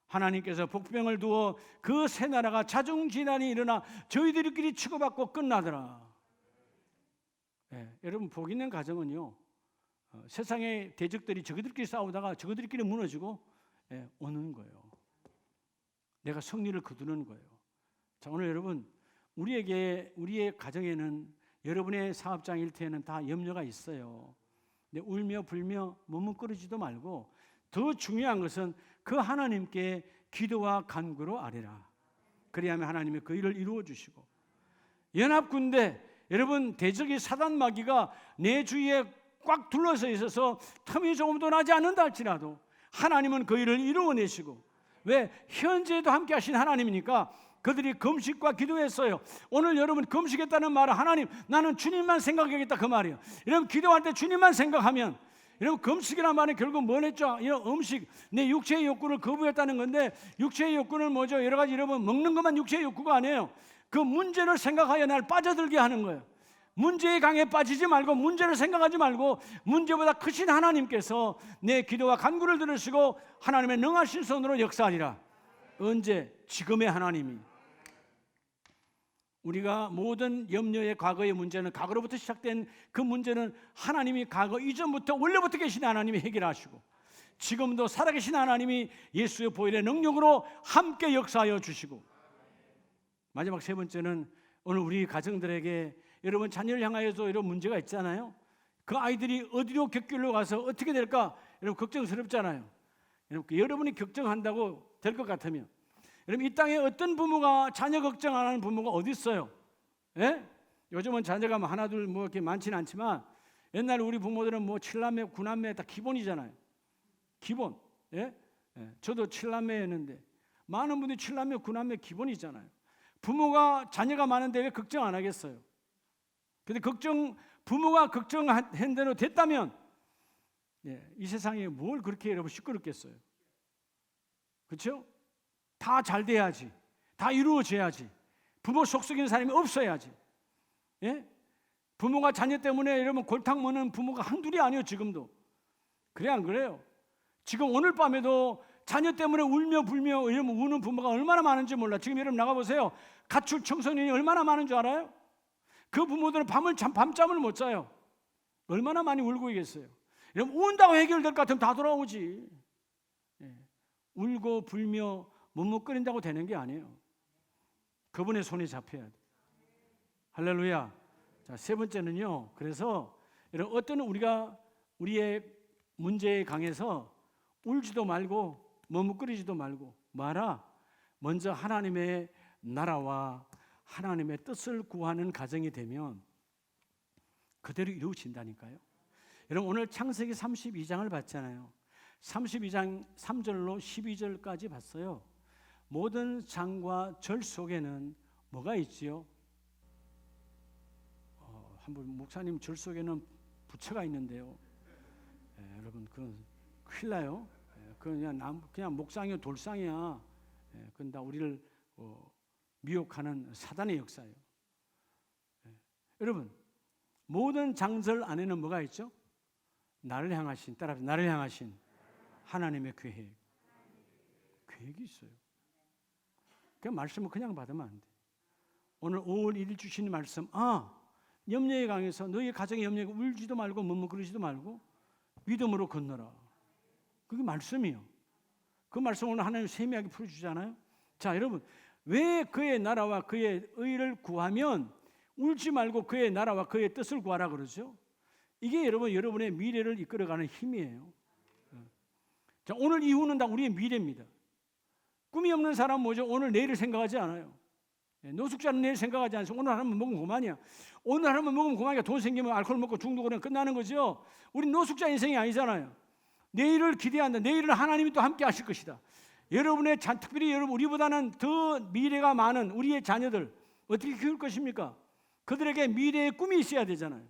하나님께서 복병을 두어 그 세 나라가 자중지난이 일어나 저희들끼리 치고받고 끝나더라. 여러분, 복 있는 가정은요, 세상의 대적들이 저희들끼리 싸우다가 저희들끼리 무너지고 오는 거예요. 내가 승리를 거두는 거예요. 자, 오늘 여러분, 우리의 가정에는, 여러분의 사업장 일터에는 다 염려가 있어요. 근데 울며 불며 머뭇거리지도 말고, 더 중요한 것은 그 하나님께 기도와 간구로 아뢰라. 그리하면 하나님이 그 일을 이루어 주시고, 연합군대, 여러분, 대적이 사단 마귀가 내 주위에 꽉 둘러서 있어서 틈이 조금도 나지 않는다 할지라도 하나님은 그 일을 이루어내시고, 왜? 현재도 함께 하신 하나님이니까 그들이 금식과 기도했어요. 오늘 여러분 금식했다는 말은 하나님, 나는 주님만 생각하겠다, 그 말이에요. 여러분, 기도할 때 주님만 생각하면, 여러분, 금식이라는 말은 결국 뭘 했죠? 이런 음식, 내 육체의 욕구를 거부했다는 건데, 육체의 욕구는 뭐죠? 여러 가지, 여러분, 먹는 것만 육체의 욕구가 아니에요. 그 문제를 생각하여 날 빠져들게 하는 거예요. 문제의 강에 빠지지 말고, 문제를 생각하지 말고, 문제보다 크신 하나님께서 내 기도와 간구를 들으시고 하나님의 능하신 손으로 역사하리라. 언제? 지금의 하나님이. 우리가 모든 염려의 과거의 문제는, 과거로부터 시작된 그 문제는 하나님이 과거 이전부터, 원래부터 계신 하나님이 해결하시고, 지금도 살아계신 하나님이 예수의 보혈의 능력으로 함께 역사하여 주시고, 마지막 세 번째는 오늘 우리 가정들에게, 여러분 자녀를 향하여서 이런 문제가 있잖아요. 그 아이들이 어디로 격길로 가서 어떻게 될까, 여러분 걱정스럽잖아요. 여러분이 걱정한다고 될 것 같으면, 여러분, 이 땅에 어떤 부모가 자녀 걱정 안 하는 부모가 어디 있어요? 예? 요즘은 자녀가 하나 둘 이렇게 많지는 않지만, 옛날 우리 부모들은 7남매 9남매 다 기본이잖아요. 기본. 예? 저도 7남매였는데 많은 분들이 7남매 9남매 기본이잖아요. 부모가 자녀가 많은데 왜 걱정 안 하겠어요? 근데 부모가 걱정한 대로 됐다면, 이 세상에 뭘 그렇게 여러분 시끄럽겠어요? 그렇죠? 다 잘 돼야지, 다 이루어져야지, 부모 속썩이는 사람이 없어야지. 부모가 자녀 때문에 여러분 골탕 먹는 부모가 한둘이 아니에요. 지금도 그래, 안 그래요? 지금 오늘 밤에도 자녀 때문에 울며 불며 이러면 우는 부모가 얼마나 많은지 몰라. 지금 여러분 나가보세요. 가출 청소년이 얼마나 많은 줄 알아요? 그 부모들은 밤잠을 못 자요. 얼마나 많이 울고 있겠어요. 여러분, 운다고 해결될 것 같으면 다 돌아오지. 울고 불며 머뭇거린다고 되는 게 아니에요. 그분의 손에 잡혀야 돼. 할렐루야. 자, 세 번째는요, 그래서 여러분, 어떤 우리의 문제에 강해서 울지도 말고 머뭇거리지도 말고 먼저 하나님의 나라와 하나님의 뜻을 구하는 가정이 되면 그대로 이루어진다니까요. 여러분, 오늘 창세기 32장을 봤잖아요. 32장 3절로 12절까지 봤어요. 모든 장과 절 속에는 뭐가 있지요? 한분 목사님 절 속에는 부처가 있는데요. 여러분, 그건 큰일 나요. 그냥 목상이야 돌상이야. 그건 다 우리를 미혹하는 사단의 역사예요. 여러분, 모든 장설 안에는 뭐가 있죠? 나를 향하신, 따라서 나를 향하신 하나님의 계획이 있어요. 그 말씀을 그냥 받으면 안 돼. 오늘 5월 1일 주신 말씀, 염려에 강해서 너희 가정의 염려에 울지도 말고 머뭇거리지도 말고 믿음으로 건너라. 그게 말씀이에요. 그 말씀 오늘 하나님 세미하게 풀어주잖아요. 자, 여러분, 왜 그의 나라와 그의 의를 구하면 울지 말고 그의 나라와 그의 뜻을 구하라 그러죠? 이게 여러분의 미래를 이끌어가는 힘이에요. 자, 오늘 이후는 다 우리의 미래입니다. 꿈이 없는 사람은 뭐죠? 오늘 내일을 생각하지 않아요. 노숙자는 내일 생각하지 않아요. 오늘 하나만 먹으면 그만이야. 오늘 하나만 먹으면 그만이야. 돈 생기면 알코올 먹고 중독으로 끝나는 거죠. 우리 노숙자 인생이 아니잖아요. 내일을 기대한다. 내일은 하나님이 또 함께 하실 것이다. 여러분의 특별히 우리보다는 더 미래가 많은 우리의 자녀들 어떻게 키울 것입니까? 그들에게 미래의 꿈이 있어야 되잖아요.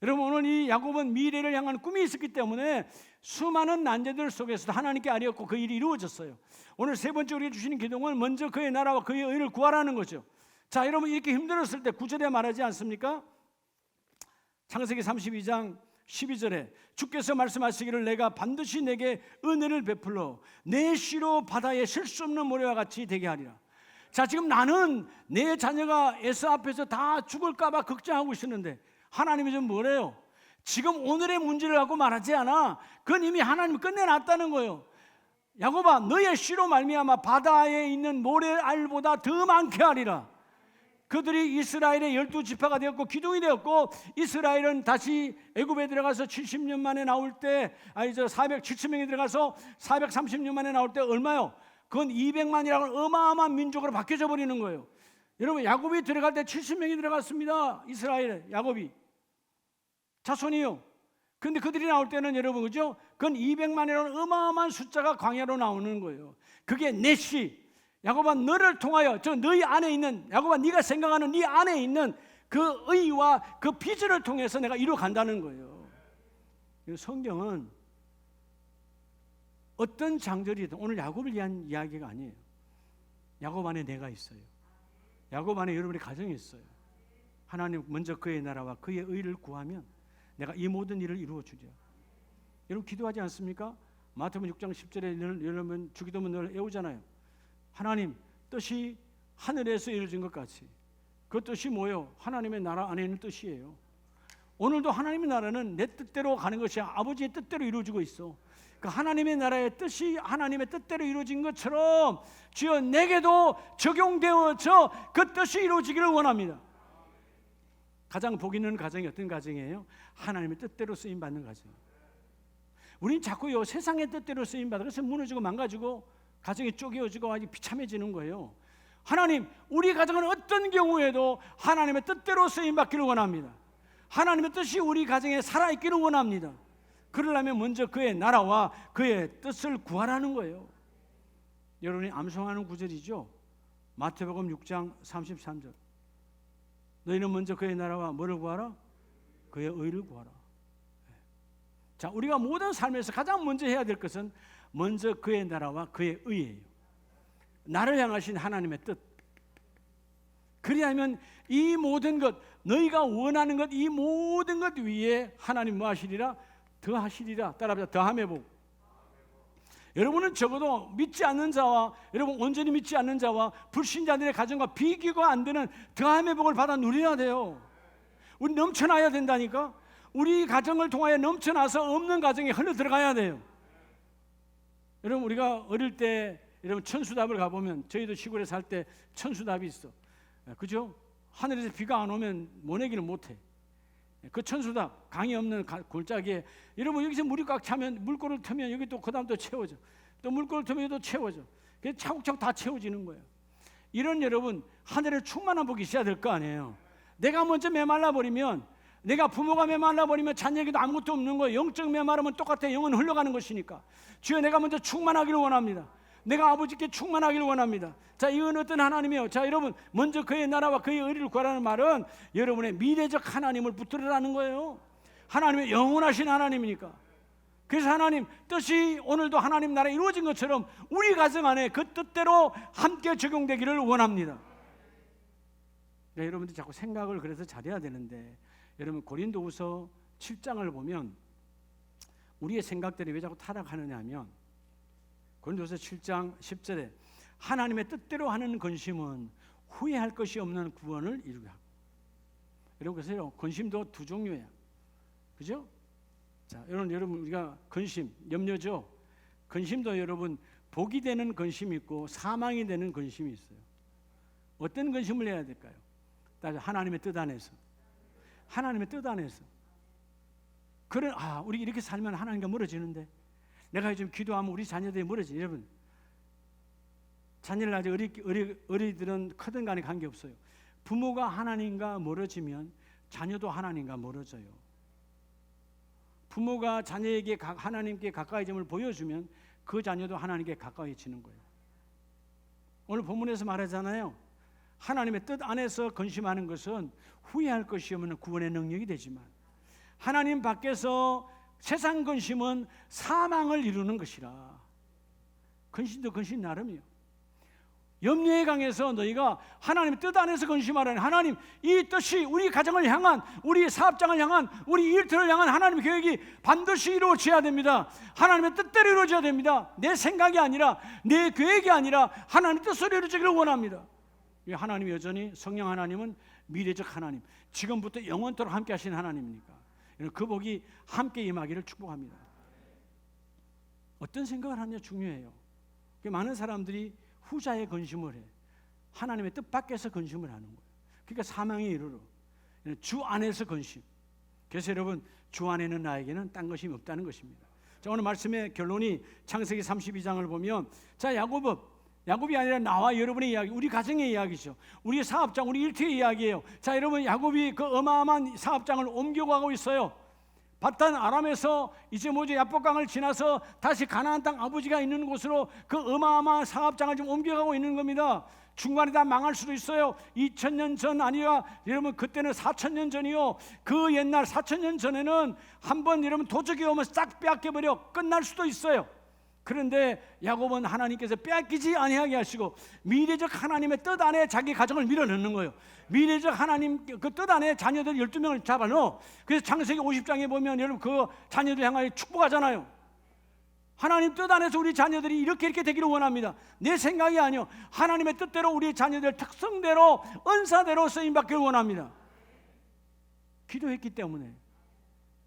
여러분, 오늘 이 야곱은 미래를 향한 꿈이 있었기 때문에 수많은 난제들 속에서도 하나님께 아뢰었고 그 일이 이루어졌어요. 오늘 세 번째 우리가 주시는 기도는 먼저 그의 나라와 그의 의를 구하라는 거죠. 자, 여러분, 이렇게 힘들었을 때 9절에 말하지 않습니까? 창세기 32장 12절에 주께서 말씀하시기를 내가 반드시 내게 은혜를 베풀어 내 씨로 바다에 쉴 수 없는 모래와 같이 되게 하리라. 자, 지금 나는 내 자녀가 에서 앞에서 다 죽을까 봐 걱정하고 있었는데 하나님이 좀 뭐래요? 지금 오늘의 문제를 갖고 말하지 않아. 그건 이미 하나님이 끝내놨다는 거예요. 야곱아, 너의 씨로 말미암아 바다에 있는 모래알보다 더 많게 하리라. 그들이 이스라엘의 12지파가 되었고 기둥이 되었고, 이스라엘은 다시 애굽에 들어가서 70년 만에 나올 때 470명이 들어가서 430년 만에 나올 때 얼마요? 그건 200만이라고 어마어마한 민족으로 바뀌어져 버리는 거예요. 여러분, 야곱이 들어갈 때 70명이 들어갔습니다. 이스라엘 야곱이 자손이요. 근데 그들이 나올 때는 여러분, 그죠? 그건 200만이라는 어마어마한 숫자가 광야로 나오는 거예요. 그게 내 씨. 야곱아, 너를 통하여 너희 안에 있는, 야곱아, 네가 생각하는 네 안에 있는 그 의와 그 비전을 통해서 내가 이루어 간다는 거예요. 성경은 어떤 장절이든 오늘 야곱을 위한 이야기가 아니에요. 야곱 안에 내가 있어요. 야곱 안에 여러분의 가정이 있어요. 하나님 먼저 그의 나라와 그의 의를 구하면 내가 이 모든 일을 이루어 주리라. 여러분 기도하지 않습니까? 마태복음 6장 10절에 여러분 주기도문 늘 외우잖아요. 하나님 뜻이 하늘에서 이루어진 것 같이. 그 뜻이 뭐예요? 하나님의 나라 안에 있는 뜻이에요. 오늘도 하나님의 나라는 내 뜻대로 가는 것이 아버지의 뜻대로 이루어지고 있어. 그 하나님의 나라의 뜻이 하나님의 뜻대로 이루어진 것처럼 주여 내게도 적용되어져 그 뜻이 이루어지기를 원합니다. 가장 복 있는 가정이 어떤 가정이에요? 하나님의 뜻대로 쓰임받는 가정. 우린 자꾸요 세상의 뜻대로 쓰임받아 그래서 무너지고 망가지고 가정이 쪼개어지고 아주 비참해지는 거예요. 하나님, 우리 가정은 어떤 경우에도 하나님의 뜻대로 쓰임받기를 원합니다. 하나님의 뜻이 우리 가정에 살아있기를 원합니다. 그러려면 먼저 그의 나라와 그의 뜻을 구하라는 거예요. 여러분이 암송하는 구절이죠. 마태복음 6장 33절. 너희는 먼저 그의 나라와 뭐를 구하라? 그의 의를 구하라. 자, 우리가 모든 삶에서 가장 먼저 해야 될 것은 먼저 그의 나라와 그의 의예요. 나를 향하신 하나님의 뜻. 그리하면 이 모든 것, 너희가 원하는 것, 이 모든 것 위에 하나님 뭐 하시리라? 더하시리라. 따라합시다. 더함의 복. 여러분은 적어도 믿지 않는 자와 여러분 온전히 믿지 않는 자와 불신자들의 가정과 비교가 안 되는 더함의 복을 받아 누려야 돼요. 우리 넘쳐나야 된다니까. 우리 가정을 통하여 넘쳐나서 없는 가정에 흘러 들어가야 돼요. 여러분 우리가 어릴 때 여러분 천수답을 가보면 저희도 시골에 살 때 천수답이 있어. 그죠? 하늘에서 비가 안 오면 모내기를 못해. 그 천수답 강이 없는 골짜기에 여러분 여기서 물이 꽉 차면 물꼬를 트면 여기 또 그 다음 또 채워져. 또 물꼬를 트면 또 채워져. 그래서 차곡차곡 다 채워지는 거예요. 이런 여러분 하늘에 충만한 복이 있어야 될 거 아니에요. 내가 먼저 메말라 버리면 내가 부모가 메말라 버리면 자녀에게도 아무것도 없는 거예요. 영적 메마르면 똑같아. 영은 흘러가는 것이니까. 주여 내가 먼저 충만하기를 원합니다. 내가 아버지께 충만하기를 원합니다. 자, 이건 어떤 하나님이에요? 자, 여러분 먼저 그의 나라와 그의 의를 구하라는 말은 여러분의 미래적 하나님을 붙들으라는 거예요. 하나님의 영원하신 하나님이니까. 그래서 하나님 뜻이 오늘도 하나님 나라에 이루어진 것처럼 우리 가정 안에 그 뜻대로 함께 적용되기를 원합니다. 네, 여러분들 자꾸 생각을 그래서 잘해야 되는데, 여러분 고린도후서 7장을 보면 우리의 생각들이 왜 자꾸 타락하느냐 하면, 고린도후서 7장 10절에 하나님의 뜻대로 하는 근심은 후회할 것이 없는 구원을 이루게 하고. 여러분 보세요, 근심도 두 종류예요. 그죠? 자, 여러분 우리가 근심, 염려죠. 근심도 여러분 복이 되는 근심이 있고 사망이 되는 근심이 있어요. 어떤 근심을 해야 될까요? 따라서 하나님의 뜻 안에서. 하나님의 뜻 안에서. 그런 우리 이렇게 살면 하나님과 멀어지는데, 내가 요즘 기도하면 우리 자녀들이 멀어지죠. 여러분, 자녀를 아직 어리들은 크든 간에 관계없어요. 부모가 하나님과 멀어지면 자녀도 하나님과 멀어져요. 부모가 자녀에게 하나님께 가까이짐을 보여주면 그 자녀도 하나님께 가까이지는 거예요. 오늘 본문에서 말하잖아요. 하나님의 뜻 안에서 근심하는 것은 후회할 것이 없는 구원의 능력이 되지만, 하나님 밖에서 세상 근심은 사망을 이루는 것이라. 근심도 근심 나름이요. 염려에 강해서 너희가 하나님의 뜻 안에서 근심하라니, 하나님 이 뜻이 우리 가정을 향한, 우리 사업장을 향한, 우리 일터를 향한 하나님의 계획이 반드시 이루어져야 됩니다. 하나님의 뜻대로 이루어져야 됩니다. 내 생각이 아니라, 내 계획이 아니라 하나님의 뜻으로 이루어지기를 원합니다. 하나님 여전히, 성령 하나님은 미래적 하나님, 지금부터 영원토록 함께 하시는 하나님이니까 그 복이 함께 임하기를 축복합니다. 어떤 생각을 하느냐 중요해요. 많은 사람들이 후자의 근심을 해. 하나님의 뜻 밖에서 근심을 하는 거예요. 그러니까 사망에 이르러. 주 안에서 근심. 그래서 여러분, 주 안에 있는 나에게는 딴 것이 없다는 것입니다. 자, 오늘 말씀의 결론이 창세기 32장을 보면, 자, 야곱이 아니라 나와 여러분의 이야기, 우리 가정의 이야기죠. 우리의 사업장, 우리 일터의 이야기예요. 자, 여러분, 야곱이 그 어마어마한 사업장을 옮겨가고 있어요. 바단 아람에서 이제 야복강을 지나서 다시 가나안 땅 아버지가 있는 곳으로 그 어마어마한 사업장을 좀 옮겨가고 있는 겁니다. 중간에 다 망할 수도 있어요. 2000년 전 아니라 여러분 그때는 4000년 전이요. 그 옛날 4000년 전에는 한번 여러분 도적이 오면 싹 빼앗겨버려 끝날 수도 있어요. 그런데 야곱은 하나님께서 빼앗기지 아니하게 하시고 미래적 하나님의 뜻 안에 자기 가정을 밀어넣는 거예요. 미래적 하나님 그 뜻 안에 자녀들 12명을 잡아넣어. 그래서 창세기 50장에 보면 여러분 그 자녀들 향하여 축복하잖아요. 하나님 뜻 안에서 우리 자녀들이 이렇게 되기를 원합니다. 내 생각이 아니요, 하나님의 뜻대로 우리 자녀들 특성대로 은사대로 쓰임받기를 원합니다. 기도했기 때문에,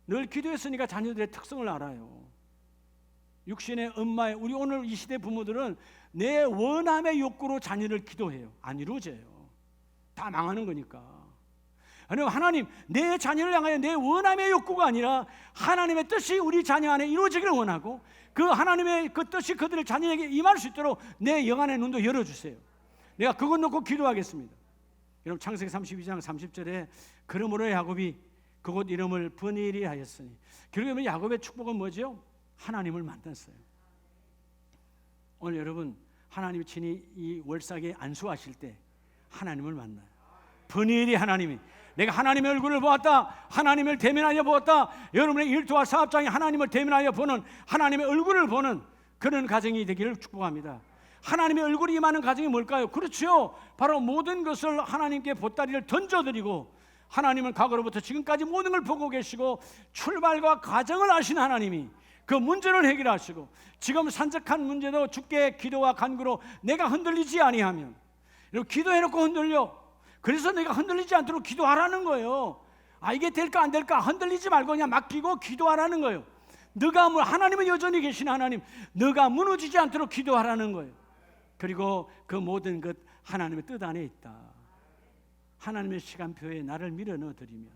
늘 기도했으니까 자녀들의 특성을 알아요. 육신의 엄마의, 우리 오늘 이 시대 부모들은 내 원함의 욕구로 자녀를 기도해요. 안 이루어져요. 다 망하는 거니까. 하나님, 내 자녀를 향하여 내 원함의 욕구가 아니라 하나님의 뜻이 우리 자녀 안에 이루어지기를 원하고, 그 하나님의 그 뜻이 그들의 자녀에게 임할 수 있도록 내 영안의 눈도 열어주세요. 내가 그것 놓고 기도하겠습니다. 여러분, 창세기 32장 30절에 그러므로 야곱이 그곳 이름을 브니엘이 하였으니, 결국에 야곱의 축복은 뭐죠? 하나님을 만났어요. 오늘 여러분, 하나님이 친히 이 월삭에 안수하실 때 하나님을 만나요. 브니엘이 하나님이, 내가 하나님의 얼굴을 보았다, 하나님을 대면하여 보았다. 여러분의 일터와 사업장에 하나님을 대면하여 보는, 하나님의 얼굴을 보는 그런 가정이 되기를 축복합니다. 하나님의 얼굴이 임하는 가정이 뭘까요? 그렇죠, 바로 모든 것을 하나님께 보따리를 던져드리고, 하나님은 과거로부터 지금까지 모든 걸 보고 계시고 출발과 과정을 아시는 하나님이 그 문제를 해결하시고, 지금 산적한 문제도 주께 기도와 간구로 내가 흔들리지 아니하면, 기도해놓고 흔들려. 그래서 내가 흔들리지 않도록 기도하라는 거예요. 이게 될까 안 될까 흔들리지 말고 그냥 맡기고 기도하라는 거예요. 너가 하나님은 여전히 계신 하나님, 너가 무너지지 않도록 기도하라는 거예요. 그리고 그 모든 것 하나님의 뜻 안에 있다. 하나님의 시간표에 나를 밀어 넣어드리면,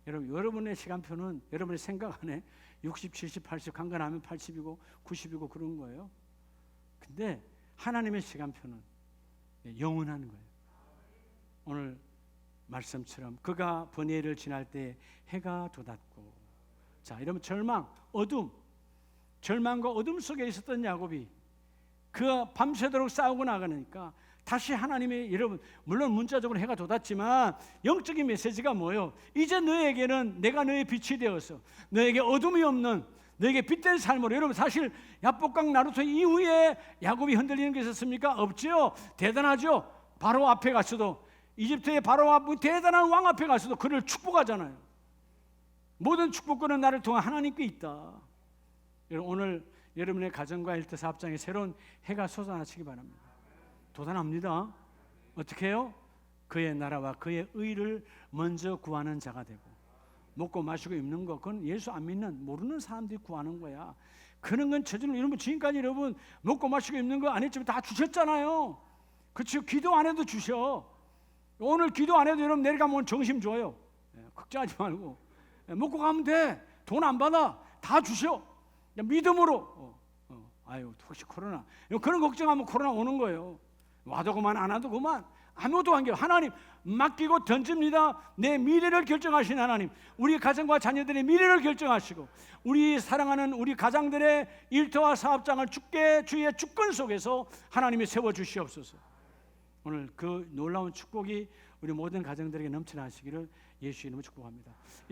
여러분의 시간표는 여러분의 생각 안에 60, 70, 80 강간하면 80이고 90이고 그런 거예요. 근데 하나님의 시간표는 영원한 거예요. 오늘 말씀처럼 그가 브니엘을 지날 때 해가 돋았고, 자, 이러면 절망, 어둠, 절망과 어둠 속에 있었던 야곱이 그 밤새도록 싸우고 나가니까 다시 하나님의, 여러분 물론 문자적으로 해가 돋았지만 영적인 메시지가 뭐예요? 이제 너에게는 내가 너의 빛이 되어서 너에게 어둠이 없는, 너에게 빚된 삶으로. 여러분 사실 야복강 나루토 이후에 야곱이 흔들리는 게 있었습니까? 없지요. 대단하죠. 바로 앞에 갔어도, 이집트의 바로 앞 대단한 왕 앞에 갔어도 그를 축복하잖아요. 모든 축복권은 나를 통한 하나님께 있다. 여러분 오늘 여러분의 가정과 일터 사업장에 새로운 해가 솟아나시기 바랍니다. 도전합니다. 어떻게 해요? 그의 나라와 그의 의를 먼저 구하는 자가 되고, 먹고 마시고 입는 거 그건 예수 안 믿는 모르는 사람들이 구하는 거야. 그런 건 저절로. 여러분 지금까지 여러분 먹고 마시고 입는 거 안 했지만 다 주셨잖아요. 그렇죠? 기도 안 해도 주셔. 오늘 기도 안 해도 여러분 내려가면 정신 줘요. 걱정하지 말고 먹고 가면 돼. 돈 안 받아. 다 주셔. 믿음으로. 아유 혹시 코로나, 그런 걱정하면 코로나 오는 거예요. 와도 그만 안 와도 그만. 아무것도 관계 없어요. 하나님 맡기고 던집니다. 내 미래를 결정하신 하나님, 우리 가정과 자녀들의 미래를 결정하시고 우리 사랑하는 우리 가장들의 일터와 사업장을 주의 주권 속에서 하나님이 세워주시옵소서. 오늘 그 놀라운 축복이 우리 모든 가정들에게 넘쳐나시기를 예수 이름으로 축복합니다.